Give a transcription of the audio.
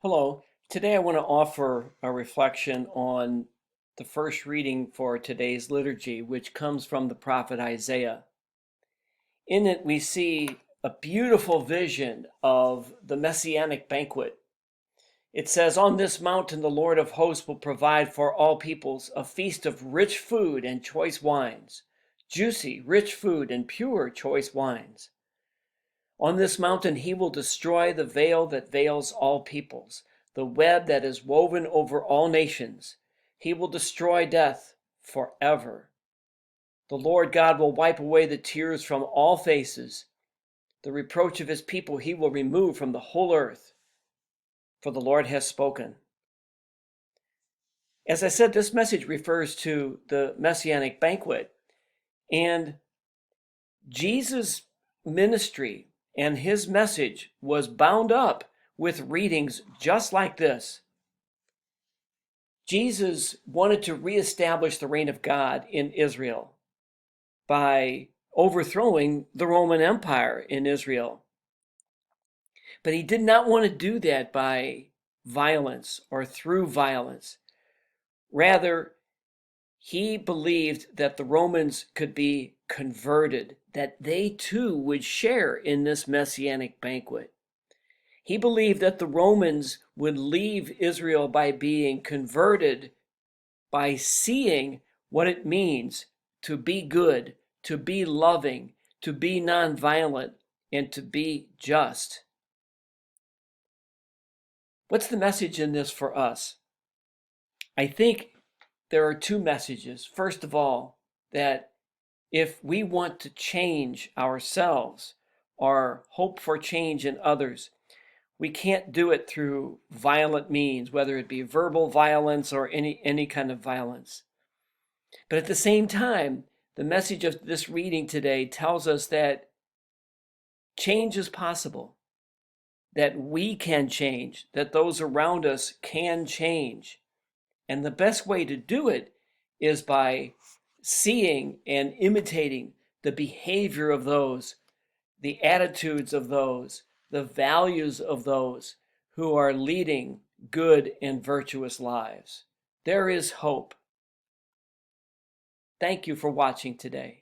Hello. Today I want to offer a reflection on the first reading for today's liturgy, which comes from the prophet Isaiah. In it, we see a beautiful vision of the messianic banquet. It says, "On this mountain, the Lord of hosts will provide for all peoples a feast of rich food and choice wines, juicy, rich food and pure, choice wines. On this mountain he will destroy the veil that veils all peoples, the web that is woven over all nations. He will destroy death forever. The Lord God will wipe away the tears from all faces. The reproach of his people he will remove from the whole earth, for the Lord has spoken." As I said, this message refers to the Messianic banquet, and Jesus' ministry and his message was bound up with readings just like this. Jesus wanted to reestablish the reign of God in Israel by overthrowing the Roman Empire in Israel. But he did not want to do that by violence or through violence. Rather, he believed that the Romans could be converted, that they too would share in this messianic banquet. He believed that the Romans would leave Israel by being converted, by seeing what it means to be good, to be loving, to be nonviolent, and to be just. What's the message in this for us? I think there are two messages. First of all, that if we want to change ourselves or hope for change in others, we can't do it through violent means, whether it be verbal violence or any kind of violence. But at the same time, the message of this reading today tells us that change is possible, that we can change, that those around us can change. And the best way to do it is by seeing and imitating the behavior of those, the attitudes of those, the values of those who are leading good and virtuous lives. There is hope. Thank you for watching today.